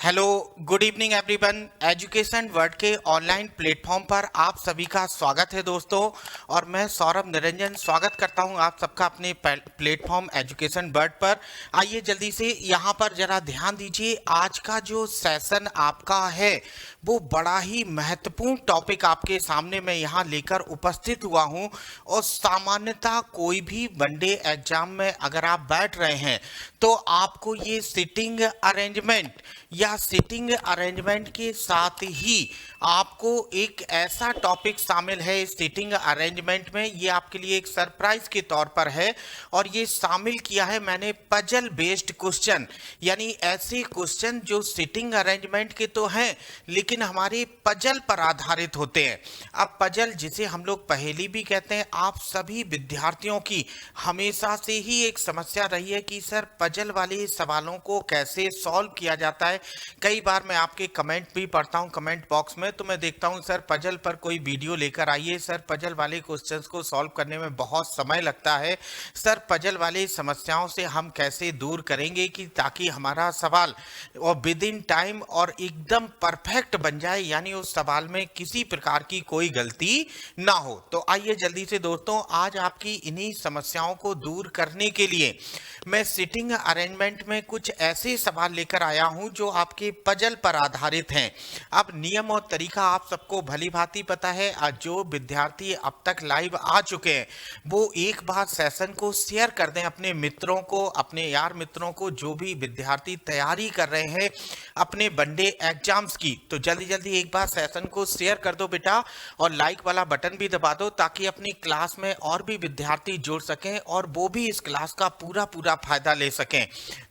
Hello, good evening everyone. Education world के online platform पर आप सभी का स्वागत है दोस्तों। और मैं सौरभ निरंजन स्वागत करता हूं आप सबका अपने प्लेटफॉर्म एजुकेशन वर्ल्ड पर। आइए जल्दी से यहां पर जरा ध्यान दीजिए। आज का जो सेशन आपका है वो बड़ा ही महत्वपूर्ण टॉपिक आपके सामने मैं यहां लेकर उपस्थित हुआ हूं। और सामान्यतः कोई भी वनडे एग्जाम में अगर आप बैठ रहे हैं तो आपको ये सिटिंग अरेंजमेंट या सिटिंग अरेंजमेंट के साथ ही आपको एक ऐसा टॉपिक शामिल है इस सिटिंग अरेंजमेंट में, ये आपके लिए एक सरप्राइज के तौर पर है। और ये शामिल किया है मैंने पजल बेस्ड क्वेश्चन, यानी ऐसे क्वेश्चन जो सिटिंग अरेंजमेंट के तो हैं लेकिन हमारे पजल पर आधारित होते हैं। अब पजल जिसे हम लोग पहेली भी कहते हैं, आप सभी विद्यार्थियों की हमेशा से ही एक समस्या रही है कि सर पजल वाले सवालों को कैसे सॉल्व किया जाता है। कई बार मैं आपके कमेंट भी पढ़ता हूं कमेंट बॉक्स में, तो मैं देखता हूं सर पजल पर कोई वीडियो लेकर आइए, सर पजल वाले क्वेश्चंस को सॉल्व करने में बहुत समय लगता है, सर पजल वाले समस्याओं से हम कैसे दूर करेंगे कि ताकि हमारा सवाल और विद इन टाइम और एकदम परफेक्ट बन जाए, यानी उस सवाल में किसी प्रकार की कोई गलती ना हो। तो आइए जल्दी से दोस्तों, आज आपकी इन्हीं समस्याओं को दूर करने के लिए मैं सिटिंग अरेंजमेंट में कुछ ऐसे सवाल लेकर आया हूं जो आपके पजल पर आधारित हैं। अब नियम और तरीका आप सबको भली भांति पता है। आज जो विद्यार्थी अब तक लाइव आ चुके हैं वो एक बार सेशन को शेयर कर दें अपने मित्रों को, अपने यार मित्रों को, जो भी विद्यार्थी तैयारी कर रहे हैं अपने वनडे एग्जाम्स की, तो जल्दी जल्दी एक बार सेशन को शेयर कर दो बेटा, और लाइक वाला बटन भी दबा दो ताकि अपनी क्लास में और भी विद्यार्थी जुड़ सकें और वो भी इस क्लास का पूरा फायदा ले सकें।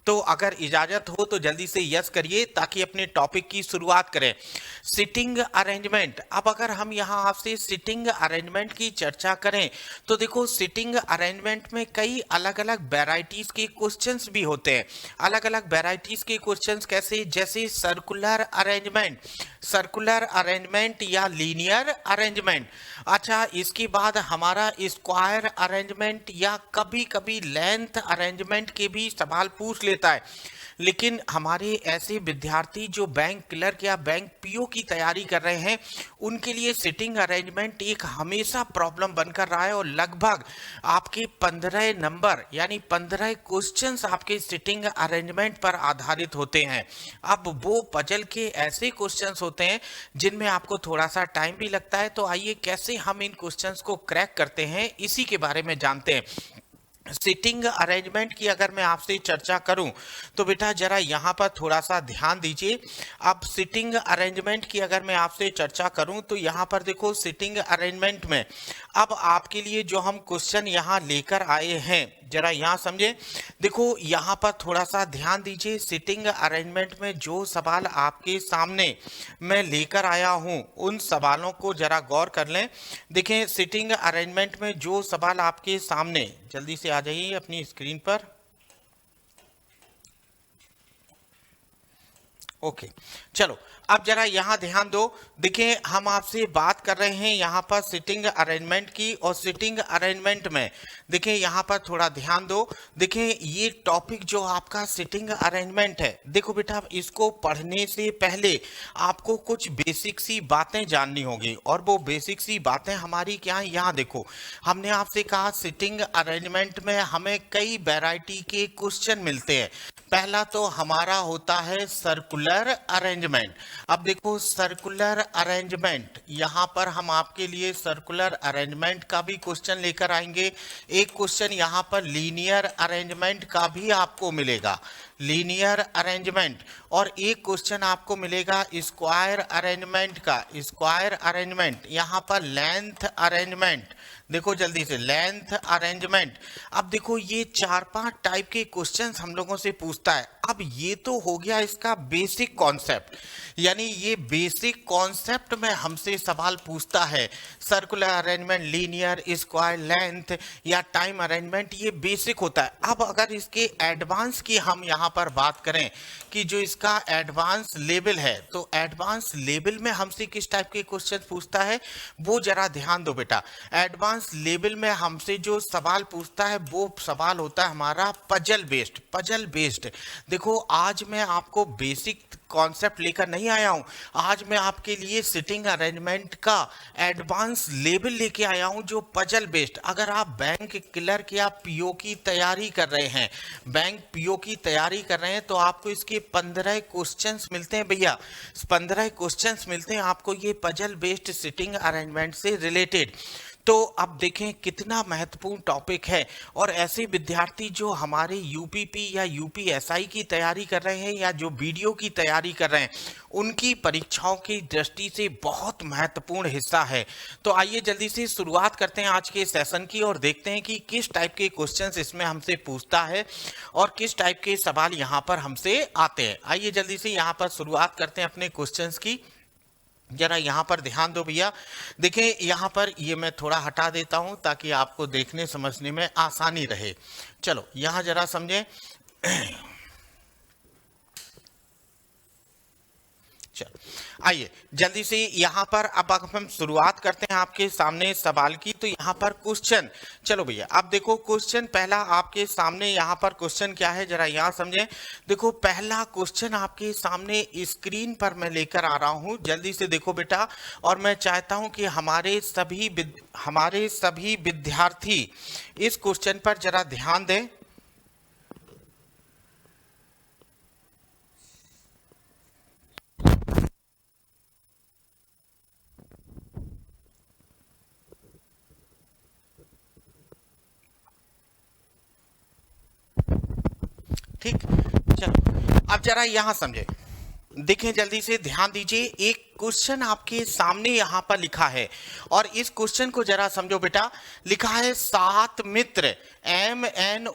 तो अगर इजाजत हो तो जल्दी से यस करिए ताकि अपने टॉपिक की शुरुआत करें। Sitting arrangement. अब अगर हम यहां आपसे सिटिंग अरेंजमेंट की चर्चा करें तो देखो, सिटिंग अरेंजमेंट में कई अलग अलग वैरायटीज के क्वेश्चंस भी होते हैं। अलग अलग वैरायटीज के क्वेश्चंस कैसे, जैसे सर्कुलर अरेंजमेंट या लीनियर अरेंजमेंट। अच्छा, इसके बाद हमारा स्क्वायर अरेंजमेंट या कभी कभी लेंथ अरेंजमेंट के भी सवाल पूछ लेता है। लेकिन हमारे ऐसे विद्यार्थी जो बैंक क्लर्क या बैंक पीओ की तैयारी कर रहे हैं उनके लिए सिटिंग अरेंजमेंट एक हमेशा प्रॉब्लम बनकर रहा है। और लगभग आपके 15 नंबर यानी 15 क्वेश्चंस आपके सिटिंग अरेंजमेंट पर आधारित होते हैं। अब वो पजल के ऐसे क्वेश्चंस होते हैं जिनमें आपको थोड़ा सा टाइम भी लगता है। तो आइए कैसे हम इन क्वेश्चंस को क्रैक करते हैं इसी के बारे में जानते हैं। सिटिंग अरेंजमेंट की अगर मैं आपसे चर्चा करूं तो बेटा जरा यहां पर थोड़ा सा ध्यान दीजिए। अब सिटिंग अरेंजमेंट की अगर मैं आपसे चर्चा करूं तो यहां पर देखो, सिटिंग अरेंजमेंट में अब आपके लिए जो हम क्वेश्चन यहां लेकर आए हैं जरा यहां समझे। देखो यहां पर थोड़ा सा ध्यान दीजिए। सिटिंग अरेंजमेंट में जो सवाल आपके सामने मैं लेकर आया हूं उन सवालों को जरा गौर कर लें। देखें, सिटिंग अरेंजमेंट में जो सवाल आपके सामने, जल्दी से आ जाइए अपनी स्क्रीन पर। ओके, चलो अब जरा यहाँ ध्यान दो। देखिए, हम आपसे बात कर रहे हैं यहाँ पर सिटिंग अरेंजमेंट की, और सिटिंग अरेंजमेंट में देखिए यहाँ पर थोड़ा ध्यान दो। देखिए ये टॉपिक जो आपका सिटिंग अरेंजमेंट है, देखो बेटा इसको पढ़ने से पहले आपको कुछ बेसिक सी बातें जाननी होगी। और वो बेसिक सी बातें हमारी क्या है, यहाँ देखो हमने आपसे कहा सिटिंग अरेंजमेंट में हमें कई वैरायटी के क्वेश्चन मिलते हैं। पहला तो हमारा होता है सर्कुलर अरेंजमेंट। अब देखो सर्कुलर अरेंजमेंट, यहां पर हम आपके लिए सर्कुलर अरेंजमेंट का भी क्वेश्चन लेकर आएंगे। एक क्वेश्चन यहां पर लीनियर अरेंजमेंट का भी आपको मिलेगा, लीनियर अरेंजमेंट। और एक क्वेश्चन आपको मिलेगा स्क्वायर अरेंजमेंट का, स्क्वायर अरेंजमेंट। यहां पर लेंथ अरेंजमेंट, देखो जल्दी से लेंथ अरेंजमेंट। अब देखो ये 4-5 टाइप के क्वेश्चंस हम लोगों से पूछता है। अब ये तो हो गया इसका बेसिक कॉन्सेप्ट, यानी ये बेसिक कॉन्सेप्ट में हमसे सवाल पूछता है। Circular arrangement, linear, square, length या टाइम अरेंजमेंट, ये बेसिक होता है। अब अगर इसके एडवांस की हम यहाँ पर बात करें कि जो इसका एडवांस लेवल है, तो एडवांस लेवल में हमसे किस टाइप के क्वेश्चन पूछता है वो जरा ध्यान दो बेटा। एडवांस लेवल में हमसे जो सवाल पूछता है वो सवाल होता है हमारा पजल बेस्ड। देखो आज मैं आपको बेसिक कॉन्सेप्ट लेकर नहीं आया हूं। आज मैं आपके लिए सिटिंग अरेंजमेंट का एडवांस लेवल लेके आया हूं, जो पजल बेस्ड। अगर आप बैंक क्लर्क या पीओ की तैयारी कर रहे हैं, बैंक पीओ की तैयारी कर रहे हैं, तो आपको इसके 15 क्वेश्चंस मिलते हैं भैया। 15 क्वेश्चंस मिलते हैं आपको ये पजल बेस्ड सिटिंग अरेंजमेंट से रिलेटेड। तो अब देखें कितना महत्वपूर्ण टॉपिक है। और ऐसे विद्यार्थी जो हमारे यूपीपी या यूपीएसआई की तैयारी कर रहे हैं या जो वीडियो की तैयारी कर रहे हैं, उनकी परीक्षाओं की दृष्टि से बहुत महत्वपूर्ण हिस्सा है। तो आइए जल्दी से शुरुआत करते हैं आज के सेशन की और देखते हैं कि किस टाइप के क्वेश्चंस इसमें हमसे पूछता है और किस टाइप के सवाल यहाँ पर हमसे आते हैं। आइए जल्दी से यहाँ पर शुरुआत करते हैं अपने क्वेश्चंस की। जरा यहाँ पर ध्यान दो भैया। देखिए यहाँ पर ये मैं थोड़ा हटा देता हूँ ताकि आपको देखने समझने में आसानी रहे। चलो यहाँ जरा समझें। चलो आइए जल्दी से यहाँ पर अब हम शुरुआत करते हैं आपके सामने सवाल की। तो यहाँ पर क्वेश्चन, चलो भैया अब देखो क्वेश्चन पहला आपके सामने यहाँ पर क्वेश्चन क्या है जरा यहाँ समझें। देखो पहला क्वेश्चन आपके सामने स्क्रीन पर मैं लेकर आ रहा हूँ, जल्दी से देखो बेटा। और मैं चाहता हूँ कि हमारे सभी विद्यार्थी इस क्वेश्चन पर जरा ध्यान दें। ठीक, चलो अब जरा यहां समझे, देखें जल्दी से ध्यान दीजिए। एक क्वेश्चन आपके सामने यहां पर लिखा है और इस क्वेश्चन को जरा समझो बेटा। लिखा है 7 मित्र MNOPQRS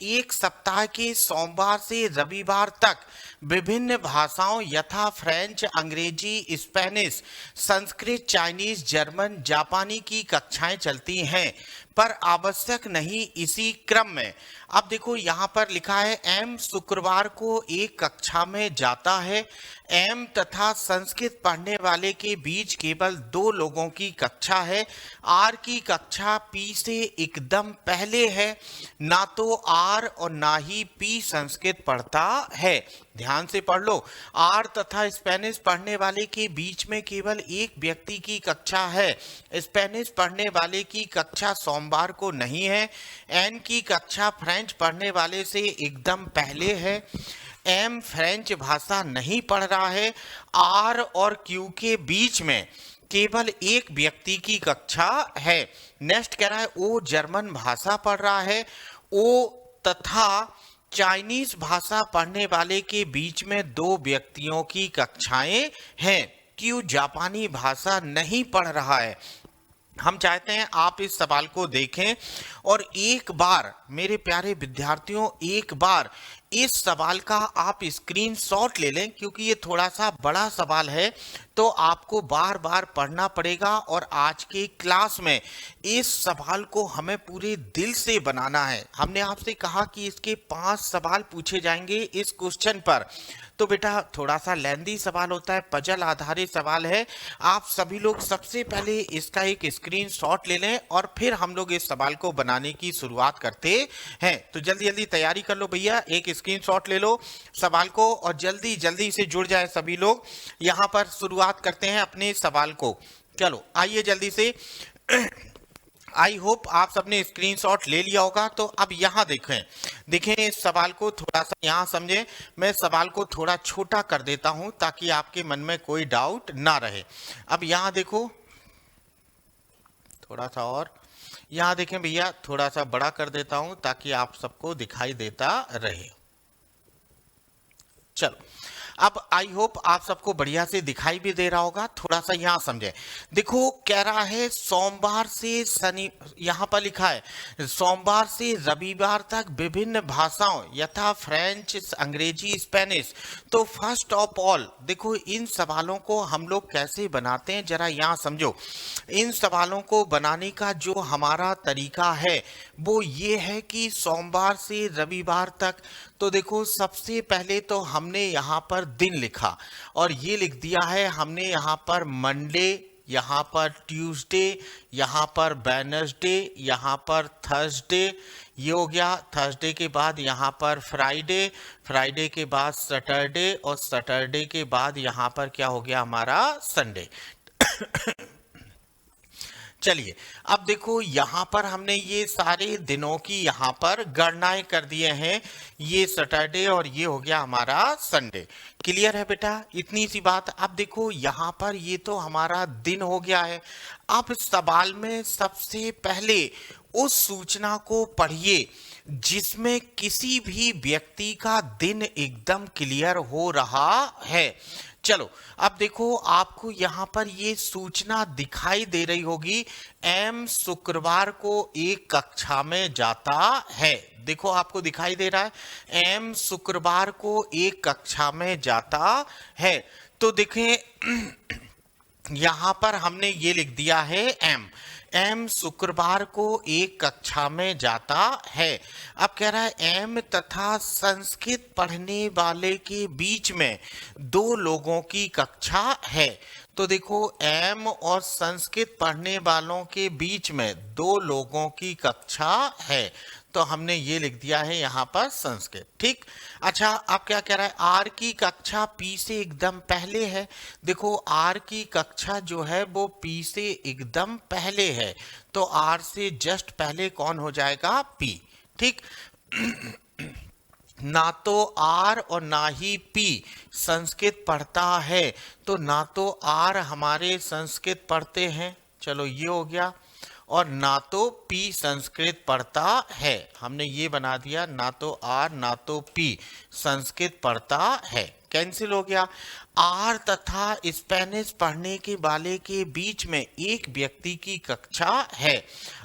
एक सप्ताह के सोमवार से रविवार तक विभिन्न भाषाओं यथा फ्रेंच, अंग्रेजी, स्पेनिश, संस्कृत, चाइनीज, जर्मन, जापानी की कक्षाएं चलती हैं, पर आवश्यक नहीं इसी क्रम में। अब देखो यहाँ पर लिखा है एम शुक्रवार को एक कक्षा में जाता है। एम तथा संस्कृत पढ़ने वाले के बीच केवल 2 लोगों की कक्षा है। आर की कक्षा पी से एकदम पहले है। ना तो आर और ना ही पी संस्कृत पढ़ता है। ध्यान से पढ़ लो। आर तथा स्पेनिश पढ़ने वाले के बीच में केवल एक व्यक्ति की कक्षा है। स्पेनिश पढ़ने वाले की कक्षा सोमवार को नहीं है। एन की कक्षा फ्रेंच पढ़ने वाले से एकदम पहले है। एम फ्रेंच भाषा नहीं पढ़ रहा है। आर और क्यू के बीच में केवल एक व्यक्ति की कक्षा है। नेक्स्ट कह रहा है ओ जर्मन भाषा पढ़ रहा है। ओ तथा चाइनीज भाषा पढ़ने वाले के बीच में 2 व्यक्तियों की कक्षाएं हैं। क्यू जापानी भाषा नहीं पढ़ रहा है। हम चाहते हैं आप इस सवाल को देखें और एक बार मेरे प्यारे विद्यार्थियों, एक बार इस सवाल का आप स्क्रीनशॉट ले लें, क्योंकि ये थोड़ा सा बड़ा सवाल है तो आपको बार बार पढ़ना पड़ेगा। और आज के क्लास में इस सवाल को हमें पूरे दिल से बनाना है। हमने आपसे कहा कि इसके 5 सवाल पूछे जाएंगे इस क्वेश्चन पर। तो बेटा थोड़ा सा लेंदी सवाल होता है, पजल आधारित सवाल है। आप सभी लोग सबसे पहले इसका एक स्क्रीनशॉट ले लें और फिर हम लोग इस सवाल को बनाने की शुरुआत करते हैं। तो जल्दी जल्दी तैयारी कर लो भैया, एक स्क्रीनशॉट ले लो सवाल को और जल्दी जल्दी से जुड़ जाए सभी लोग। यहाँ पर शुरुआत करते हैं अपने सवाल को। चलो आइए जल्दी से। आई होप आप सबने स्क्रीनशॉट ले लिया होगा। तो अब यहाँ देखें इस सवाल को थोड़ा सा यहाँ समझें। मैं सवाल को थोड़ा छोटा कर देता हूँ ताकि आपके मन में कोई डाउट ना रहे। अब यहाँ देखो थोड़ा सा, और यहाँ देखें भैया थोड़ा सा बड़ा कर देता हूँ ताकि आप सबको दिखाई देता रहे। चलो अब आई होप आप सबको बढ़िया से दिखाई भी दे रहा होगा। थोड़ा सा यहाँ समझे। देखो कह रहा है सोमवार से शनि, यहाँ पर लिखा है सोमवार से रविवार तक विभिन्न भाषाओं यथा फ्रेंच, अंग्रेजी, स्पेनिश। तो फर्स्ट ऑफ ऑल देखो इन सवालों को हम लोग कैसे बनाते हैं जरा यहाँ समझो। इन सवालों को बनाने का जो हमारा तरीका है वो ये है कि सोमवार से रविवार तक, तो देखो सबसे पहले तो हमने यहाँ पर दिन लिखा और ये लिख दिया है हमने यहाँ पर मंडे, यहाँ पर ट्यूसडे, यहाँ पर वेडनेसडे, यहाँ पर थर्सडे, ये हो गया थर्सडे के बाद यहाँ पर फ्राइडे, फ्राइडे के बाद सैटरडे और सैटरडे के बाद यहाँ पर क्या हो गया हमारा संडे। चलिए अब देखो यहाँ पर हमने ये सारे दिनों की यहाँ पर गणनाएं कर दिए हैं, ये सैटरडे और ये हो गया हमारा संडे। क्लियर है बेटा, इतनी सी बात। अब देखो यहाँ पर ये तो हमारा दिन हो गया है। अब सवाल में सबसे पहले उस सूचना को पढ़िए जिसमें किसी भी व्यक्ति का दिन एकदम क्लियर हो रहा है। चलो अब देखो आपको यहाँ पर ये सूचना दिखाई दे रही होगी, एम शुक्रवार को एक कक्षा में जाता है। देखो आपको दिखाई दे रहा है एम शुक्रवार को एक कक्षा में जाता है। तो देखें यहाँ पर हमने ये लिख दिया है एम शुक्रवार को एक कक्षा में जाता है। अब कह रहा है एम तथा संस्कृत पढ़ने वाले के बीच में 2 लोगों की कक्षा है। तो देखो एम और संस्कृत पढ़ने वालों के बीच में 2 लोगों की कक्षा है, तो हमने ये लिख दिया है यहाँ पर संस्कृत। ठीक, अच्छा अब क्या कह रहा है, आर की कक्षा पी से एकदम पहले है। देखो आर की कक्षा जो है वो पी से एकदम पहले है, तो आर से जस्ट पहले कौन हो जाएगा, पी। ठीक ना तो आर और ना ही पी संस्कृत पढ़ता है, तो ना तो आर हमारे संस्कृत पढ़ते हैं, चलो ये हो गया, और ना तो पी संस्कृत पढ़ता है। हमने ये बना दिया, ना तो आर ना तो पी संस्कृत पढ़ता है, कैंसिल हो गया। आर तथा स्पेनिश पढ़ने के वाले के बीच में एक व्यक्ति की कक्षा है।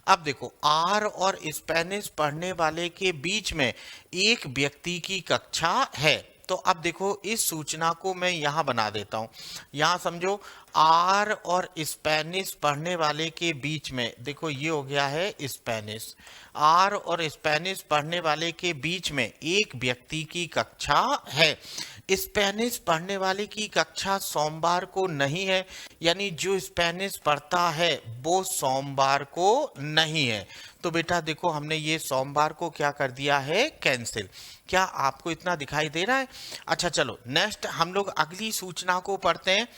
अब देखो आर और स्पेनिश पढ़ने वाले के बीच में एक व्यक्ति की कक्षा है। तो अब देखो इस सूचना को मैं यहाँ बना देता हूँ, यहाँ समझो आर और स्पेनिश पढ़ने वाले के बीच में, देखो ये हो गया है स्पेनिश, आर और स्पेनिश पढ़ने वाले के बीच में एक व्यक्ति की कक्षा है। स्पेनिश पढ़ने वाले की कक्षा सोमवार को नहीं है, यानी जो स्पेनिश पढ़ता है वो सोमवार को नहीं है। तो बेटा देखो हमने ये सोमवार को क्या कर दिया है, कैंसिल। क्या आपको इतना दिखाई दे रहा है? अच्छा चलो नेक्स्ट हम लोग अगली सूचना को पढ़ते हैं।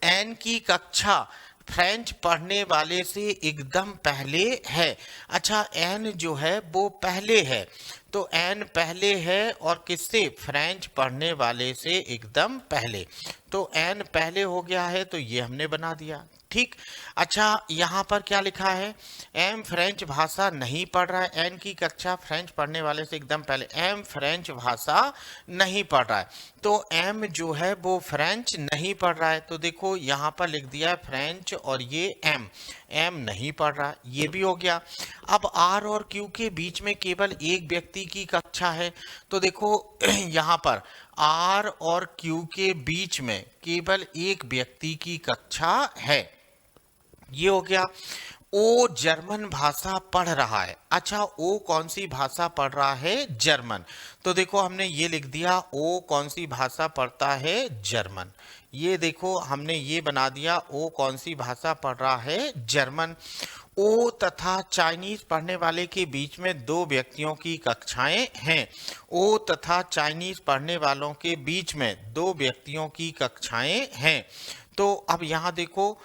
एन की कक्षा फ्रेंच पढ़ने वाले से एकदम पहले है। अच्छा एन जो है वो पहले है, तो एन पहले है और किससे, फ्रेंच पढ़ने वाले से एकदम पहले, तो एन पहले हो गया है, तो ये हमने बना दिया। ठीक, अच्छा यहाँ पर क्या लिखा है, एम फ्रेंच भाषा नहीं पढ़ रहा है, एन की कक्षा फ्रेंच पढ़ने वाले से एकदम पहले, एम फ्रेंच भाषा नहीं पढ़ रहा है, तो एम जो है वो फ्रेंच नहीं पढ़ रहा है, तो देखो यहाँ पर लिख दिया फ्रेंच और ये एम नहीं पढ़ रहा, ये भी हो गया। अब आर और क्यू के बीच में केवल एक व्यक्ति की कक्षा है, तो देखो यहाँ पर आर और क्यू के बीच में केवल एक व्यक्ति की कक्षा है, ये हो गया। ओ जर्मन भाषा पढ़ रहा है। अच्छा ओ कौन सी भाषा पढ़ रहा है, जर्मन, तो देखो हमने ये लिख दिया ओ कौन सी भाषा पढ़ता है, जर्मन। ये देखो हमने ये बना दिया ओ कौन सी भाषा पढ़ रहा है, जर्मन। ओ तथा चाइनीज पढ़ने वाले के बीच में 2 व्यक्तियों की कक्षाएं हैं। ओ तथा चाइनीज पढ़ने वालों के बीच में 2 व्यक्तियों की कक्षाएं हैं। तो अब यहाँ देखो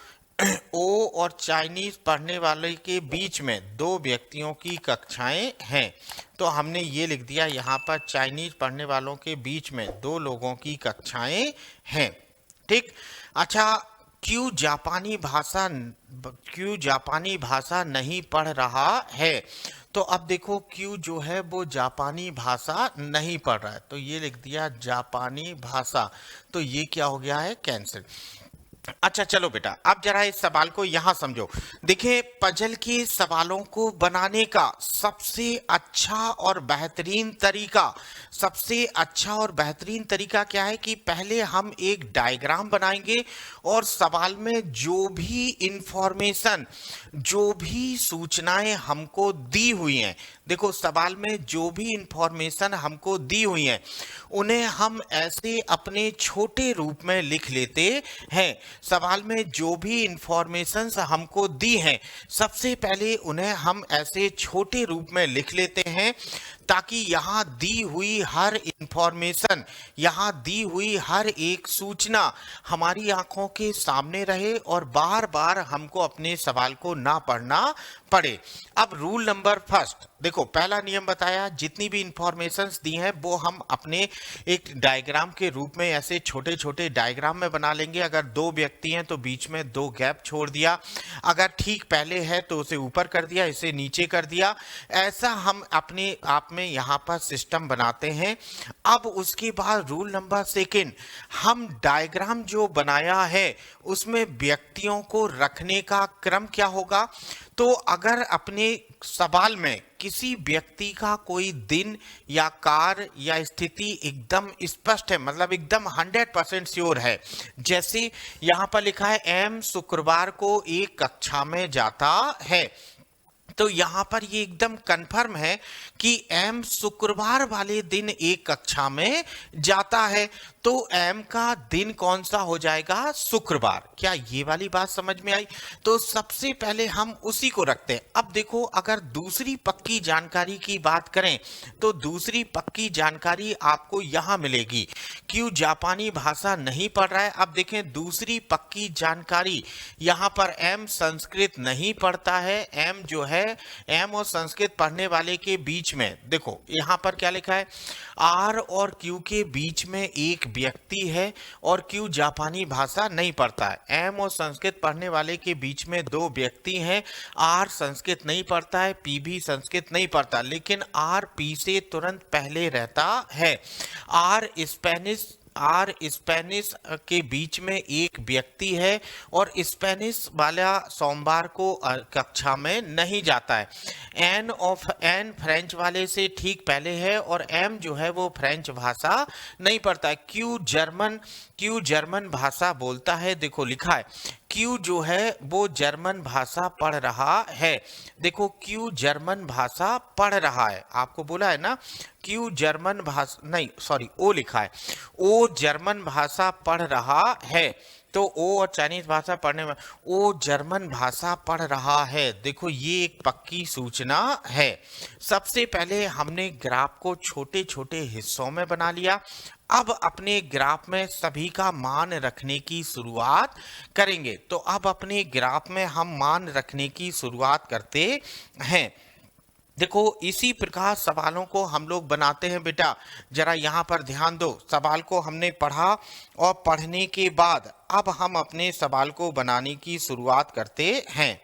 ओ और चाइनीज पढ़ने वाले के बीच में 2 व्यक्तियों की कक्षाएं हैं, तो हमने ये लिख दिया यहाँ पर चाइनीज पढ़ने वालों के बीच में 2 लोगों की कक्षाएं हैं। ठीक, अच्छा क्यों जापानी भाषा नहीं पढ़ रहा है, तो अब देखो क्यू जो है वो जापानी भाषा नहीं पढ़ रहा है, तो ये लिख दिया जापानी भाषा, तो ये क्या हो गया है, कैंसिल। अच्छा चलो बेटा अब जरा इस सवाल को यहाँ समझो। देखिए पजल के सवालों को बनाने का सबसे अच्छा और बेहतरीन तरीका क्या है कि पहले हम एक डायग्राम बनाएंगे और सवाल में जो भी इंफॉर्मेशन, जो भी सूचनाएं हमको दी हुई हैं, देखो सवाल में जो भी इंफॉर्मेशन हमको दी हुई हैं उन्हें हम ऐसे अपने छोटे रूप में लिख लेते हैं। सवाल में जो भी इंफॉर्मेशंस हमको दी हैं, सबसे पहले उन्हें हम ऐसे छोटे रूप में लिख लेते हैं ताकि यहाँ दी हुई हर इंफॉर्मेशन, यहाँ दी हुई हर एक सूचना हमारी आंखों के सामने रहे और बार बार हमको अपने सवाल को ना पढ़ना पड़े। अब रूल नंबर फर्स्ट, देखो पहला नियम बताया, जितनी भी इंफॉर्मेशंस दी हैं वो हम अपने एक डायग्राम के रूप में ऐसे छोटे छोटे डायग्राम में बना लेंगे। अगर दो व्यक्ति हैं तो बीच में दो गैप छोड़ दिया, अगर ठीक पहले है तो उसे ऊपर कर दिया, इसे नीचे कर दिया। ऐसा हम अपने आप में यहाँ पर सिस्टम बनाते हैं। अब उसके बाद रूल नंबर सेकंड, हम डायग्राम जो बनाया है उसमें व्यक्तियों को रखने का क्रम क्या होगा। तो अगर अपने सवाल में किसी व्यक्ति का कोई दिन या कार्य या स्थिति एकदम स्पष्ट है, मतलब एकदम 100% श्योर है, जैसे यहाँ पर लिखा है एम शुक्रवार को एक कक्षा में जाता है, तो यहाँ पर ये एकदम कंफर्म है कि एम शुक्रवार वाले दिन एक कक्षा में जाता है, तो एम का दिन कौन सा हो जाएगा, शुक्रवार। क्या ये वाली बात समझ में आई। तो सबसे पहले हम उसी को रखते हैं। अब देखो अगर दूसरी पक्की जानकारी की बात करें तो दूसरी पक्की जानकारी आपको यहाँ मिलेगी। क्यों जापानी भाषा नहीं पढ़ रहा है, अब देखें दूसरी पक्की जानकारी, यहाँ पर एम संस्कृत नहीं पढ़ता है। एम जो है, एम और संस्कृत पढ़ने वाले के बीच में देखो यहाँ पर क्या लिखा है, आर और क्यू के बीच में एक व्यक्ति है और क्यू जापानी भाषा नहीं पढ़ता है। एम और संस्कृत पढ़ने वाले के बीच में दो व्यक्ति हैं, आर संस्कृत नहीं पढ़ता है, पी भी संस्कृत नहीं पढ़ता, लेकिन आर पी से तुरंत पहले रहता है। आर स्पेनिश के बीच में एक व्यक्ति है और स्पेनिश वाला सोमवार को कक्षा में नहीं जाता है। एन फ्रेंच वाले से ठीक पहले है और एम जो है वो फ्रेंच भाषा नहीं पढ़ता है। क्यू जर्मन भाषा बोलता है, देखो लिखा है क्यू जो है वो जर्मन भाषा पढ़ रहा है। देखो क्यू जर्मन भाषा पढ़ रहा है, आपको बोला है ना क्यू जर्मन भाषा, नहीं सॉरी ओ लिखा है, ओ जर्मन भाषा पढ़ रहा है। तो ओ और चाइनीज भाषा पढ़ने में, ओ जर्मन भाषा पढ़ रहा है। देखो ये एक पक्की सूचना है। सबसे पहले हमने ग्राफ को छोटे छोटे हिस्सों में बना लिया। अब अपने ग्राफ में सभी का मान रखने की शुरुआत करेंगे। तो अब अपने ग्राफ में हम मान रखने की शुरुआत करते हैं। देखो इसी प्रकार सवालों को हम लोग बनाते हैं बेटा, जरा यहाँ पर ध्यान दो। सवाल को हमने पढ़ा और पढ़ने के बाद अब हम अपने सवाल को बनाने की शुरुआत करते हैं।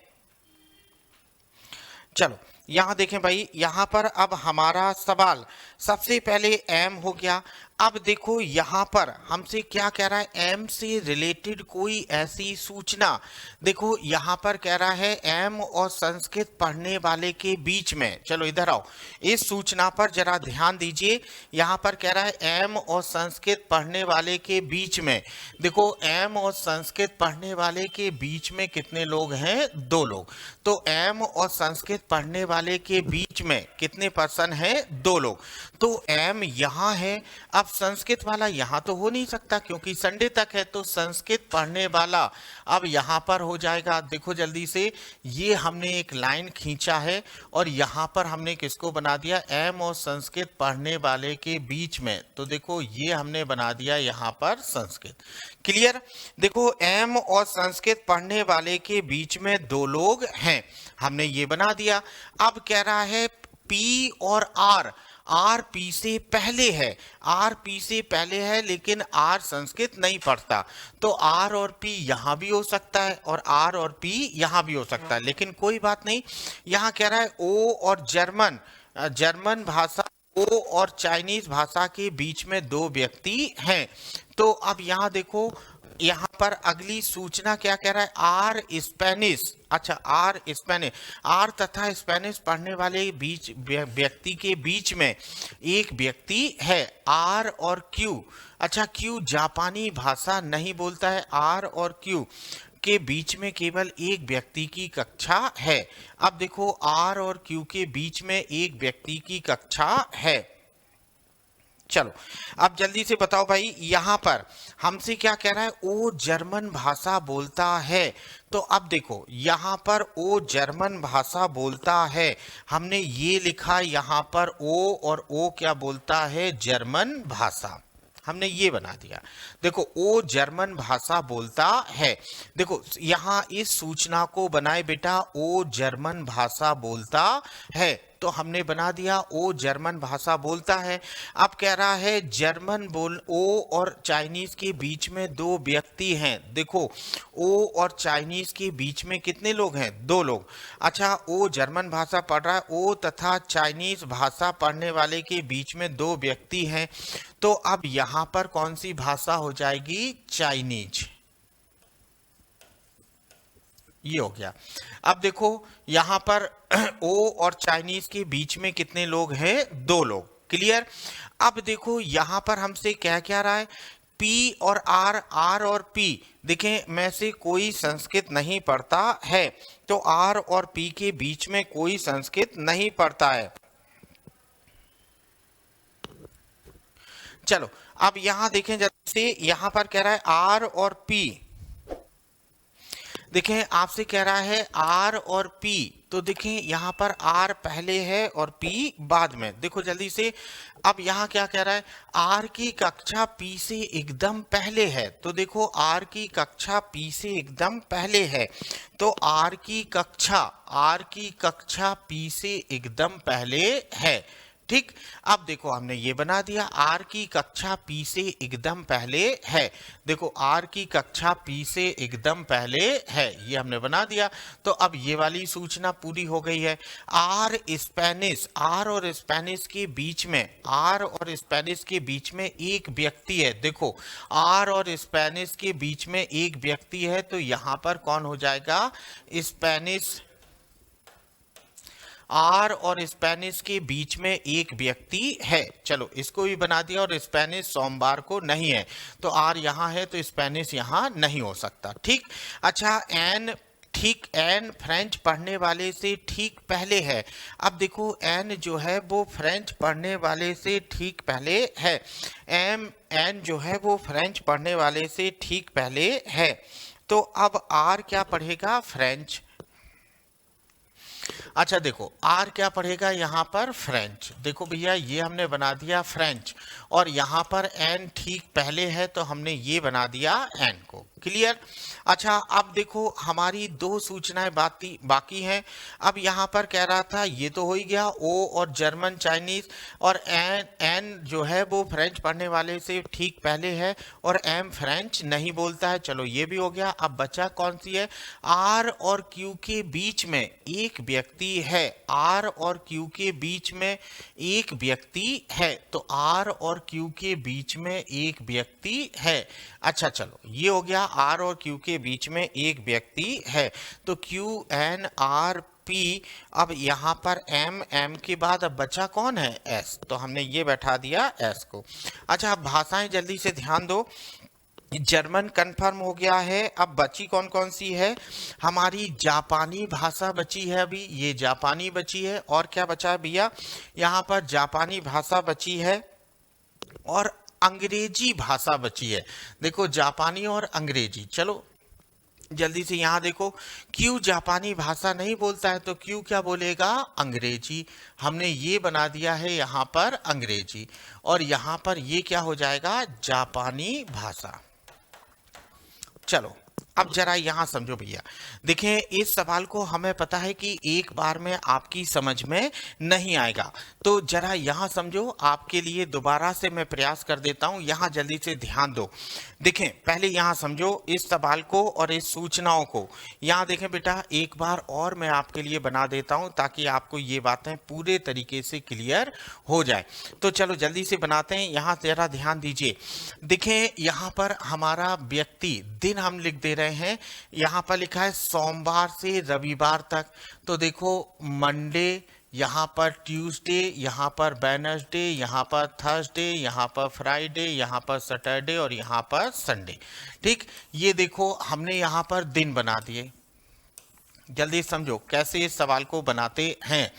चलो यहाँ देखें भाई, यहाँ पर अब हमारा सवाल सबसे पहले एम हो गया। अब देखो यहाँ पर हमसे क्या कह रहा है, एम से रिलेटेड कोई ऐसी सूचना। देखो यहाँ पर कह रहा है एम और संस्कृत पढ़ने वाले के बीच में, चलो इधर आओ, इस सूचना पर जरा ध्यान दीजिए। यहाँ पर कह रहा है एम और संस्कृत पढ़ने वाले के बीच में। देखो एम और संस्कृत पढ़ने वाले के बीच में कितने लोग हैं, दो लोग। तो एम और संस्कृत पढ़ने वाले के बीच में कितने पर्सन हैं, दो लोग। तो एम यहाँ है। अब संस्कृत वाला यहाँ तो हो नहीं सकता क्योंकि संडे तक है, तो संस्कृत पढ़ने वाला अब यहाँ पर हो जाएगा। देखो जल्दी से, ये हमने एक लाइन खींचा है और यहाँ पर हमने किसको बना दिया, एम और संस्कृत पढ़ने वाले के बीच में। तो देखो ये हमने बना दिया यहाँ पर संस्कृत। क्लियर। देखो एम और संस्कृत पढ़ने वाले के बीच में दो लोग हैं, हमने ये बना दिया। अब कह रहा है पी और आर पी से पहले है, आर पी से पहले है, लेकिन आर संस्कृत नहीं पढ़ता। तो आर और पी यहाँ भी हो सकता है और आर और पी यहाँ भी हो सकता है, लेकिन कोई बात नहीं। यहाँ कह रहा है ओ और जर्मन भाषा, ओ और चाइनीज भाषा के बीच में दो व्यक्ति हैं। तो अब यहाँ देखो, यहाँ पर अगली सूचना क्या कह रहा है, आर स्पेनिश। अच्छा आर स्पेनिश, आर तथा स्पेनिश पढ़ने वाले बीच व्यक्ति के बीच में एक व्यक्ति है, आर और क्यू। अच्छा क्यू जापानी भाषा नहीं बोलता है, आर और क्यू के बीच में केवल एक व्यक्ति की कक्षा है। अब देखो आर और क्यू के बीच में एक व्यक्ति की कक्षा है। चलो अब जल्दी से बताओ भाई, यहाँ पर हमसे क्या कह रहा है, ओ जर्मन भाषा बोलता है। तो अब देखो यहाँ पर ओ जर्मन भाषा बोलता है, हमने ये लिखा यहाँ पर ओ, और ओ क्या बोलता है, जर्मन भाषा, हमने ये बना दिया। देखो ओ जर्मन भाषा बोलता है, देखो यहाँ इस सूचना को बनाए बेटा, ओ जर्मन भाषा बोलता है, तो हमने बना दिया ओ जर्मन भाषा बोलता है। अब कह रहा है जर्मन बोल, ओ और चाइनीज के बीच में दो व्यक्ति हैं। देखो ओ और चाइनीज के बीच में कितने लोग हैं, दो लोग। अच्छा ओ जर्मन भाषा पढ़ रहा है, ओ तथा चाइनीज भाषा पढ़ने वाले के बीच में दो व्यक्ति हैं, तो अब यहां पर कौन सी भाषा हो जाएगी, चाइनीज, ये हो गया। अब देखो यहां पर ओ और चाइनीज के बीच में कितने लोग हैं, दो लोग, क्लियर। अब देखो यहां पर हमसे क्या क्या रहा है, पी और आर, आर और पी, देखें मैं से कोई संस्कृत नहीं पढ़ता है, तो आर और पी के बीच में कोई संस्कृत नहीं पढ़ता है। चलो अब यहां देखें, जैसे यहां पर कह रहा है आर और पी, देखें आपसे कह रहा है आर और पी, तो देखें यहाँ पर आर पहले है और पी बाद में। देखो जल्दी से, अब यहाँ क्या कह रहा है, आर की कक्षा पी से एकदम पहले है, तो देखो आर की कक्षा पी से एकदम पहले है, तो आर की कक्षा पी से एकदम पहले है, ठीक। अब देखो हमने ये बना दिया, आर की कक्षा पी से एकदम पहले है, देखो आर की कक्षा पी से एकदम पहले है, ये हमने बना दिया। तो अब ये वाली सूचना पूरी हो गई है। आर और स्पेनिश के बीच में, आर और स्पेनिश के बीच में एक व्यक्ति है, देखो आर और स्पेनिश के बीच में एक व्यक्ति है, तो यहां पर कौन हो जाएगा, स्पेनिश, आर और स्पेनिश के बीच में एक व्यक्ति है। चलो इसको भी बना दिया, और स्पेनिश सोमवार को नहीं है, तो आर यहाँ है तो स्पेनिश यहाँ नहीं हो सकता, ठीक। अच्छा एन, ठीक, एन फ्रेंच पढ़ने वाले से ठीक पहले है। अब देखो एन जो है वो फ्रेंच पढ़ने वाले से ठीक पहले है, एन जो है वो फ्रेंच पढ़ने वाले से ठीक पहले है, तो अब आर क्या पढ़ेगा, फ्रेंच। अच्छा देखो आर क्या पढ़ेगा यहाँ पर, फ्रेंच। देखो भैया ये हमने बना दिया फ्रेंच, और यहाँ पर एन ठीक पहले है, तो हमने ये बना दिया एन को, क्लियर। अच्छा अब देखो हमारी दो सूचनाएं बाकी हैं। अब यहाँ पर कह रहा था ये तो हो ही गया, ओ और जर्मन चाइनीज, और एन जो है वो फ्रेंच पढ़ने वाले से ठीक पहले है, और एम फ्रेंच नहीं बोलता है, चलो ये भी हो गया। अब बचा कौन सी है, आर और क्यू के बीच में एक व्यक्ति है, आर और क्यू के बीच में एक व्यक्ति है, तो आर और क्यू के बीच में एक व्यक्ति है। अच्छा चलो ये हो गया, आर और क्यू के बीच में एक व्यक्ति है, तो क्यू एन आर पी। अब यहाँ पर एम के बाद अब बचा कौन है, एस, तो हमने ये बैठा दिया एस को। अच्छा अब भाषाएं जल्दी से ध्यान दो, जर्मन कंफर्म हो गया है। अब बची कौन कौन सी है, हमारी जापानी भाषा बची है, अभी ये जापानी बची है, और क्या बचा है भैया, यहाँ पर जापानी भाषा बची है, और अंग्रेजी भाषा बची है। देखो जापानी और अंग्रेजी, चलो जल्दी से यहाँ देखो, क्यू जापानी भाषा नहीं बोलता है, तो क्यू क्या बोलेगा, अंग्रेजी, हमने ये बना दिया है यहाँ पर अंग्रेजी, और यहाँ पर ये क्या हो जाएगा, जापानी भाषा। चलो अब जरा यहाँ समझो भैया, देखें इस सवाल को हमें पता है कि एक बार में आपकी समझ में नहीं आएगा, तो जरा यहाँ समझो, आपके लिए दोबारा से मैं प्रयास कर देता हूँ, यहाँ जल्दी से ध्यान दो। देखें पहले यहाँ समझो इस सवाल को और इस सूचनाओं को, यहाँ देखें बेटा एक बार और मैं आपके लिए बना देता हूँ ताकि आपको ये बातें पूरे तरीके से क्लियर हो जाए। तो चलो जल्दी से बनाते हैं, यहाँ जरा ध्यान दीजिए। देखें यहाँ पर हमारा व्यक्ति, दिन हम लिख दे रहे हैं, यहाँ पर लिखा है सोमवार से रविवार तक, तो देखो मंडे, यहाँ पर ट्यूसडे, यहाँ पर वेडनेसडे, यहाँ पर थर्सडे, यहाँ पर फ्राइडे, यहाँ पर सैटरडे, और यहाँ पर संडे, ठीक। ये देखो हमने यहाँ पर दिन बना दिए, जल्दी समझो कैसे इस सवाल को बनाते हैं।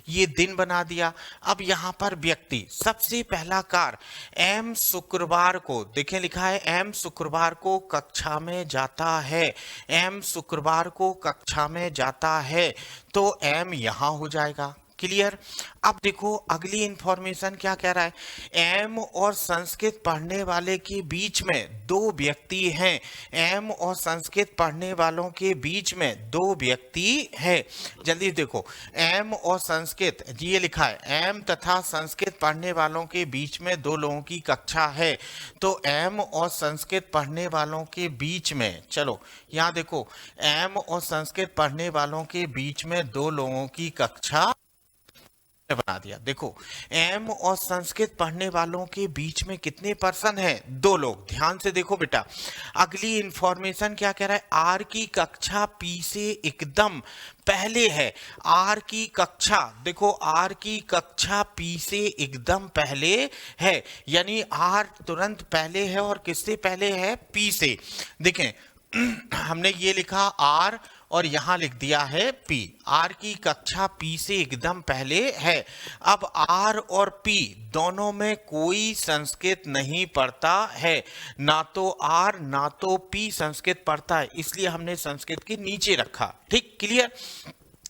ये दिन बना दिया। अब यहाँ पर व्यक्ति, सबसे पहला कार्य, एम शुक्रवार को, देखें लिखा है एम शुक्रवार को कक्षा में जाता है, एम शुक्रवार को कक्षा में जाता है, तो एम यहाँ हो जाएगा। क्लियर। अब देखो अगली इंफॉर्मेशन क्या कह रहा है, एम और संस्कृत पढ़ने वाले के बीच में दो व्यक्ति हैं, एम और संस्कृत पढ़ने वालों के बीच में दो व्यक्ति हैं। जल्दी देखो, एम और संस्कृत, ये लिखा है एम तथा संस्कृत पढ़ने वालों के बीच में दो लोगों की कक्षा है, तो एम और संस्कृत पढ़ने वालों के बीच में, चलो यहाँ देखो, एम और संस्कृत पढ़ने वालों के बीच में दो लोगों की कक्षा बना दिया। देखो एम और संस्कृत पढ़ने वालों के बीच में कितने पर्सन हैं, दो लोग। ध्यान से देखो बेटा, अगली इंफॉर्मेशन क्या कह रहा है, आर की कक्षा पी से एकदम पहले है, आर की कक्षा, देखो आर की कक्षा पी से एकदम पहले है, यानी आर तुरंत पहले है, और किससे पहले है, पी से। देखें हमने ये लिखा आर और यहां लिख दिया है पी, आर की कक्षा पी से एकदम पहले है। अब आर और पी दोनों में कोई संस्कृत नहीं पढ़ता है, ना तो आर ना तो पी संस्कृत पढ़ता है, इसलिए हमने संस्कृत के नीचे रखा। ठीक, क्लियर।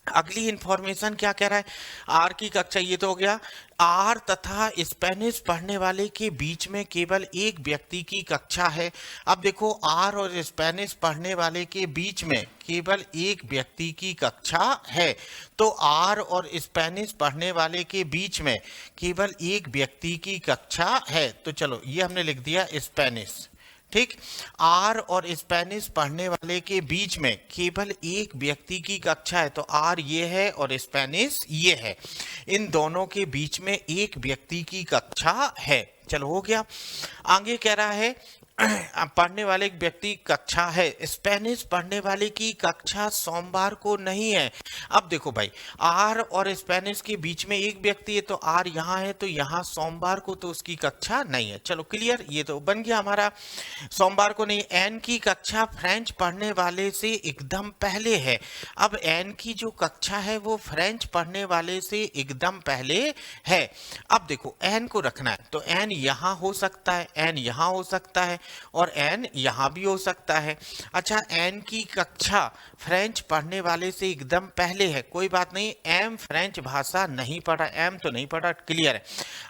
अगली इंफॉर्मेशन क्या कह रहा है, आर की कक्षा, ये तो हो गया। आर तथा स्पेनिश पढ़ने वाले के बीच में केवल एक व्यक्ति की कक्षा है। अब देखो आर और स्पेनिश पढ़ने वाले के बीच में केवल एक व्यक्ति की कक्षा है, तो आर और स्पेनिश पढ़ने वाले के बीच में केवल एक व्यक्ति की कक्षा है, तो चलो ये हमने लिख दिया स्पेनिश। ठीक, आर और स्पेनिश पढ़ने वाले के बीच में केवल एक व्यक्ति की कक्षा है, तो आर ये है और स्पेनिश ये है, इन दोनों के बीच में एक व्यक्ति की कक्षा है। चलो हो गया। आगे कह रहा है पढ़ने वाले एक व्यक्ति कक्षा है, स्पेनिश पढ़ने वाले की कक्षा सोमवार को नहीं है। अब देखो भाई, आर और स्पेनिश के बीच में एक व्यक्ति है, तो आर यहाँ है, तो यहाँ सोमवार को तो उसकी कक्षा नहीं है। चलो क्लियर, ये तो बन गया हमारा, सोमवार को नहीं। एन की कक्षा फ्रेंच पढ़ने वाले से एकदम पहले है। अब एन की जो कक्षा है वो फ्रेंच पढ़ने वाले से एकदम पहले है। अब देखो एन को रखना है, तो एन यहाँ हो सकता है, एन यहाँ हो सकता है, और एन यहां भी हो सकता है। अच्छा, एन की कक्षा फ्रेंच पढ़ने वाले से एकदम पहले है, कोई बात नहीं, एम फ्रेंच भाषा नहीं पढ़ा, एम तो नहीं पढ़ा, क्लियर है।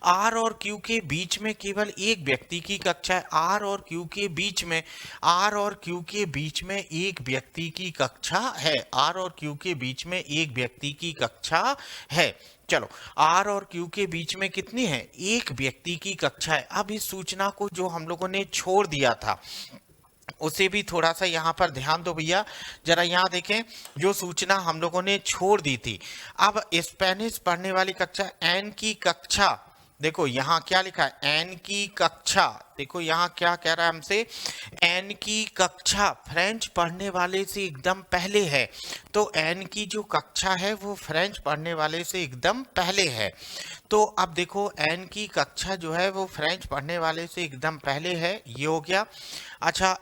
आर और क्यू के बीच में केवल एक व्यक्ति की कक्षा है, आर और क्यू के बीच में, आर और क्यू के बीच में एक व्यक्ति की कक्षा है, आर और क्यू के बीच में एक व्यक्ति की कक्षा है। चलो, आर और क्यू के बीच में कितनी है, एक व्यक्ति की कक्षा है। अब इस सूचना को जो हम लोगों ने छोड़ दिया था उसे भी थोड़ा सा यहाँ पर ध्यान दो भैया, जरा यहाँ देखें, जो सूचना हम लोगों ने छोड़ दी थी। अब स्पेनिश पढ़ने वाली कक्षा, एन की कक्षा, देखो यहाँ क्या लिखा है, एन की कक्षा, देखो यहाँ क्या कह रहा है हमसे, एन की कक्षा फ्रेंच पढ़ने वाले से एकदम पहले है, तो एन की जो कक्षा है वो फ्रेंच पढ़ने वाले से एकदम पहले है। तो अब देखो एन की कक्षा जो है वो फ्रेंच पढ़ने वाले से एकदम पहले है, ये हो गया। अच्छा,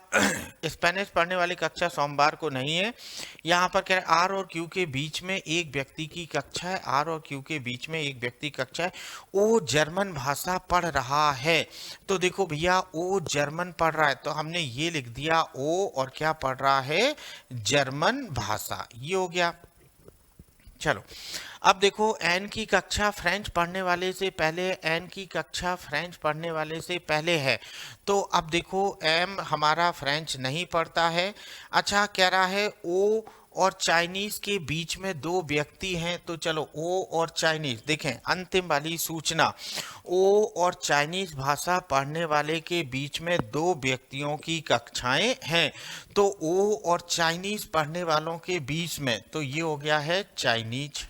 स्पेनिश पढ़ने वाली कक्षा सोमवार को नहीं है। यहाँ पर कह रहे आर और क्यू के बीच में एक व्यक्ति की कक्षा है, आर और क्यू के बीच में एक व्यक्ति कक्षा है, वो जर्मन भाषा पढ़ रहा है। तो देखो भैया, वो जर्मन पढ़ रहा है, तो हमने ये लिख दिया ओ, और क्या पढ़ रहा है, जर्मन भाषा, ये हो गया। चलो, अब देखो एन की कक्षा फ्रेंच पढ़ने वाले से पहले, एन की कक्षा फ्रेंच पढ़ने वाले से पहले है, तो अब देखो एम हमारा फ्रेंच नहीं पढ़ता है। अच्छा, कह रहा है ओ और चाइनीज के बीच में दो व्यक्ति हैं, तो चलो ओ और चाइनीज, देखें अंतिम वाली सूचना, ओ और चाइनीज भाषा पढ़ने वाले के बीच में दो व्यक्तियों की कक्षाएं हैं, तो ओ और चाइनीज पढ़ने वालों के बीच में, तो ये हो गया है चाइनीज।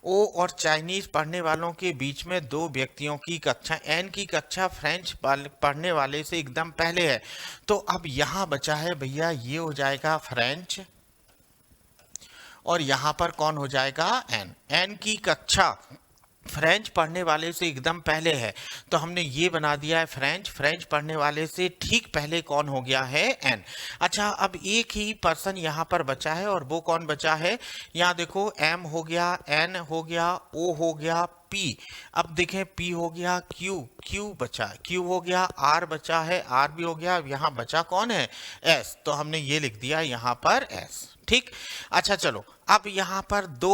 ओ और चाइनीज पढ़ने वालों के बीच में दो व्यक्तियों की कक्षा, एन की कक्षा फ्रेंच पढ़ने वाले से एकदम पहले है, तो अब यहाँ बचा है भैया, ये हो जाएगा फ्रेंच, और यहाँ पर कौन हो जाएगा, एन। एन की कक्षा फ्रेंच पढ़ने वाले से एकदम पहले है, तो हमने ये बना दिया है फ्रेंच। फ्रेंच पढ़ने वाले से ठीक पहले कौन हो गया है? एन। अच्छा, अब एक ही पर्सन यहाँ पर बचा है, और वो कौन बचा है? यहाँ देखो, एम हो गया, एन हो गया, ओ हो गया, पी। अब देखें, पी हो गया, क्यू, क्यू बचा, क्यू हो गया, आर बचा है, आर भी हो गया। अब यहाँ बचा कौन है? एस। तो हमने ये लिख दिया यहाँ पर एस। ठीक। अच्छा चलो, अब यहाँ पर दो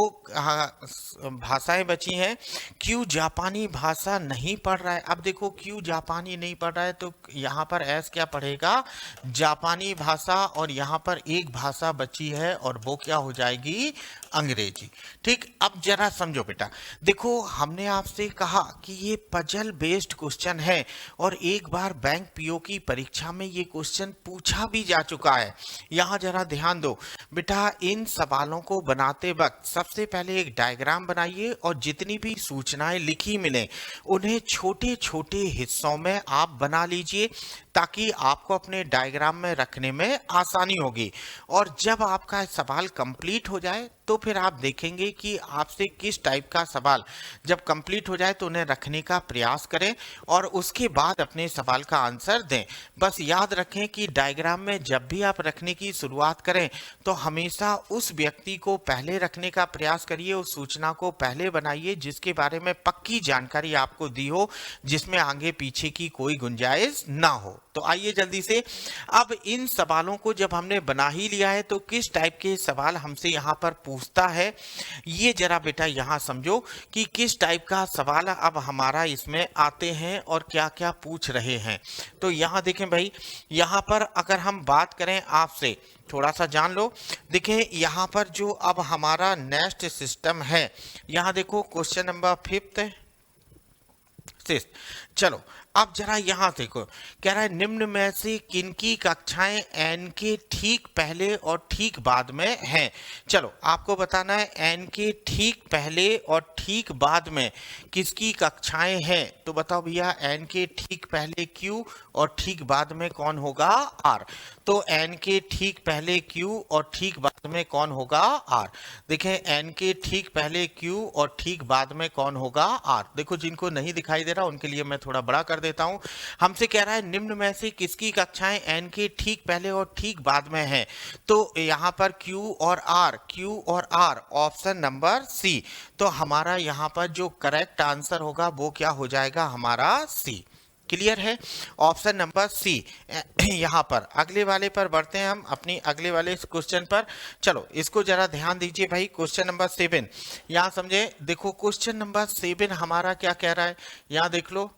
भाषाएं बची हैं। क्यों जापानी भाषा नहीं पढ़ रहा है? अब देखो, क्यों जापानी नहीं पढ़ रहा है, तो यहाँ पर एस क्या पढ़ेगा? जापानी भाषा। और यहाँ पर एक भाषा बची है, और वो क्या हो जाएगी? अंग्रेजी। ठीक। अब जरा समझो बेटा, देखो हमने आपसे कहा कि ये पजल बेस्ड क्वेश्चन है, और एक बार बैंक पीओ की परीक्षा में ये क्वेश्चन पूछा भी जा चुका है। यहाँ जरा ध्यान दो बेटा, इन सवालों को बनाते वक्त सबसे पहले एक डायग्राम बनाइए, और जितनी भी सूचनाएं लिखी मिले उन्हें छोटे छोटे हिस्सों में आप बना लीजिए, ताकि आपको अपने डायग्राम में रखने में आसानी होगी। और जब आपका सवाल कंप्लीट हो जाए तो फिर आप देखेंगे कि आपसे किस टाइप का सवाल, जब कंप्लीट हो जाए तो उन्हें रखने का प्रयास करें, और उसके बाद अपने सवाल का आंसर दें। बस याद रखें कि डायग्राम में जब भी आप रखने की शुरुआत करें तो हमेशा उस व्यक्ति को पहले रखने का प्रयास करिए, उस सूचना को पहले बनाइए जिसके बारे में पक्की जानकारी आपको दी हो, जिसमें आगे पीछे की कोई गुंजाइश ना हो। तो आइए जल्दी से, अब इन सवालों को जब हमने बना ही लिया है तो किस टाइप के सवाल हमसे यहाँ पर पूछता है, ये जरा बेटा यहाँ समझो कि किस टाइप का सवाल अब हमारा इसमें आते हैं और क्या क्या पूछ रहे हैं। तो यहाँ देखें भाई, यहाँ पर अगर हम बात करें, आपसे थोड़ा सा जान लो। देखें यहाँ पर जो अब हमारा नेक्स्ट सिस्टम है, यहाँ देखो क्वेश्चन नंबर 5 चलो, अब जरा यहाँ देखो, कह रहा है निम्न में से किनकी कक्षाएं एन के ठीक पहले और ठीक बाद में हैं। चलो, आपको बताना है एन के ठीक पहले और ठीक बाद में किसकी कक्षाएं हैं। तो बताओ भैया, एन के ठीक पहले क्यू और ठीक बाद में कौन होगा? आर। तो एन के ठीक पहले क्यू और ठीक बाद में कौन होगा? आर। देखें, एन के ठीक पहले क्यू और ठीक बाद में कौन होगा? आर। देखो, जिनको नहीं दिखाई दे रहा उनके लिए मैं थोड़ा बड़ा कर देता हूं। हमसे कह रहा है निम्न में से किसकी कक्षाएं एन के ठीक पहले और ठीक बाद में हैं। तो यहां पर क्यू और आर, ऑप्शन नंबर सी। तो हमारा यहां पर जो करेक्ट आंसर होगा वो क्या हो जाएगा? हमारा सी। क्लियर है? Option number C. यहाँ पर अगले वाले पर बढ़ते हैं हम, अपनी अगले वाले क्वेश्चन पर। चलो, इसको जरा ध्यान दीजिए भाई, क्वेश्चन नंबर 7 यहाँ समझे। देखो, क्वेश्चन नंबर 7 हमारा क्या कह रहा है, यहाँ देख लो।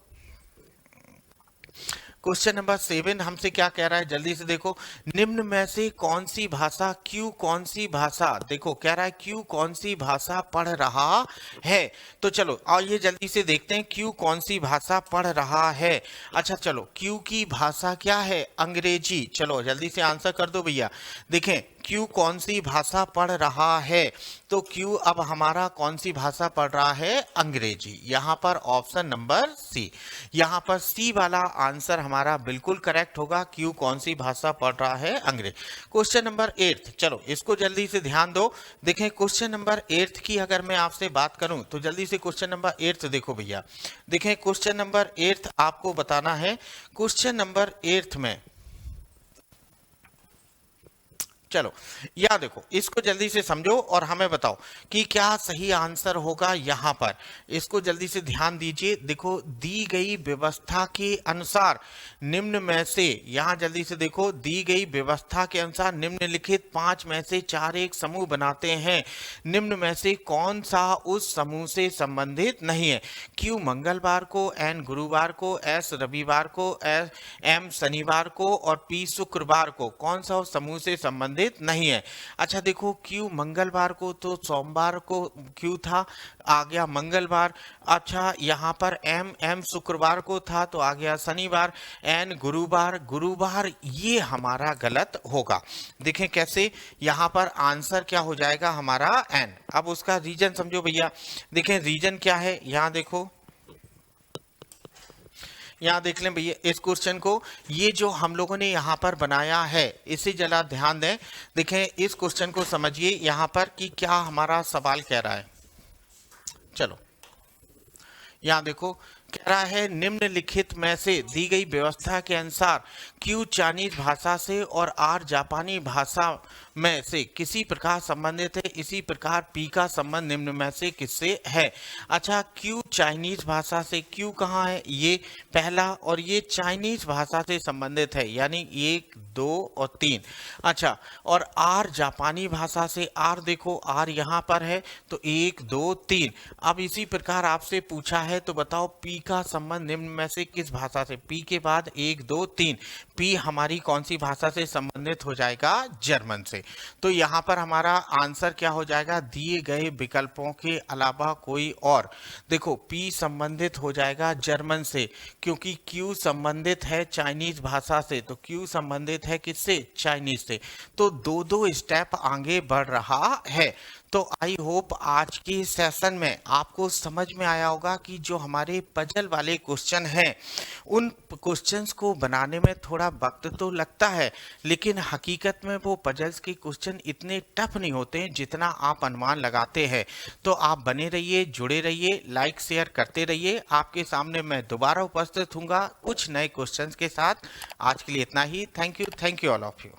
क्वेश्चन नंबर 7 हमसे क्या कह रहा है, जल्दी से देखो। निम्न में से कौन सी भाषा, क्यू कौन सी भाषा, देखो कह रहा है क्यू कौन सी भाषा पढ़ रहा है। तो चलो आइए जल्दी से देखते हैं क्यू कौन सी भाषा पढ़ रहा है। अच्छा चलो, क्यू की भाषा क्या है? अंग्रेजी। चलो जल्दी से आंसर कर दो भैया। देखें, क्यू कौन सी भाषा पढ़ रहा है, तो क्यू अब हमारा कौन सी भाषा पढ़ रहा है? अंग्रेजी। यहाँ पर ऑप्शन नंबर सी, यहाँ पर सी वाला आंसर हमारा बिल्कुल करेक्ट होगा। क्यू कौन सी भाषा पढ़ रहा है? अंग्रेजी। क्वेश्चन नंबर 8, चलो इसको जल्दी से ध्यान दो। देखें, क्वेश्चन नंबर 8 की अगर मैं आपसे बात करूं तो जल्दी से क्वेश्चन नंबर 8 देखो भैया। देखें, क्वेश्चन नंबर 8 आपको बताना है। क्वेश्चन नंबर 8 में चलो यहाँ देखो, इसको जल्दी से समझो और हमें बताओ कि क्या सही आंसर होगा। यहाँ पर इसको जल्दी से ध्यान दीजिए। देखो, दी गई व्यवस्था के अनुसार निम्न में से, यहाँ जल्दी से देखो, दी गई व्यवस्था के अनुसार निम्नलिखित 5 में से 4 एक समूह बनाते हैं। निम्न में से कौन सा उस समूह से संबंधित नहीं है? क्यू मंगलवार को, एन गुरुवार को, एस रविवार को, एम शनिवार को और पी शुक्रवार को, कौन सा उस समूह से संबंधित नहीं है? अच्छा देखो, क्यू मंगलवार को तो सोमवार को क्यू था, आ गया मंगलवार। अच्छा, यहाँ पर एम शुक्रवार को था तो आ गया शनिवार। एन गुरुवार, ये हमारा गलत होगा। देखें कैसे, यहाँ पर आंसर क्या हो जाएगा हमारा? एन। अब उसका रीजन समझो भैया। देखें रीजन क्या है, यहाँ देखो, यहाँ देख लें भैया इस क्वेश्चन को। ये जो हम लोगों ने यहाँ पर बनाया है, इसे जरा ध्यान दें। देखें, इस क्वेश्चन को समझिए यहाँ पर कि क्या हमारा सवाल कह रहा है। चलो यहाँ देखो, कह रहा है निम्नलिखित में से दी गई व्यवस्था के अनुसार क्यू चाइनीज भाषा से और आर जापानी भाषा में से किसी प्रकार संबंधित है, इसी प्रकार पी का संबंध निम्न में से किससे है। अच्छा, क्यू चाइनीज भाषा से, क्यू कहाँ है, ये पहला, और ये चाइनीज भाषा से संबंधित है, यानी 1 2 और 3। अच्छा, और आर जापानी भाषा से, आर देखो आर यहाँ पर है, तो 1 2 3। अब इसी प्रकार आपसे पूछा है तो बताओ पी का संबंध निम्न में से किस भाषा से। पी के बाद 1 2 3, पी हमारी कौन सी भाषा से संबंधित हो जाएगा, जर्मन से। तो यहाँ पर हमारा आंसर क्या हो जाएगा, दिए गए विकल्पों के अलावा कोई और। देखो पी संबंधित हो जाएगा जर्मन से, क्योंकि क्यू संबंधित है चाइनीज भाषा से, तो क्यू संबंधित है किससे, चाइनीज से। तो दो दो स्टेप आगे बढ़ रहा है। तो आई होप आज के सेशन में आपको समझ में आया होगा कि जो हमारे पजल वाले क्वेश्चन हैं, उन क्वेश्चंस को बनाने में थोड़ा वक्त तो लगता है, लेकिन हकीकत में वो पजल्स के क्वेश्चन इतने टफ नहीं होते हैं जितना आप अनुमान लगाते हैं। तो आप बने रहिए, जुड़े रहिए, लाइक शेयर करते रहिए। आपके सामने मैं दोबारा उपस्थित हूँगा कुछ नए क्वेश्चंस के साथ। आज के लिए इतना ही। Thank you all of you.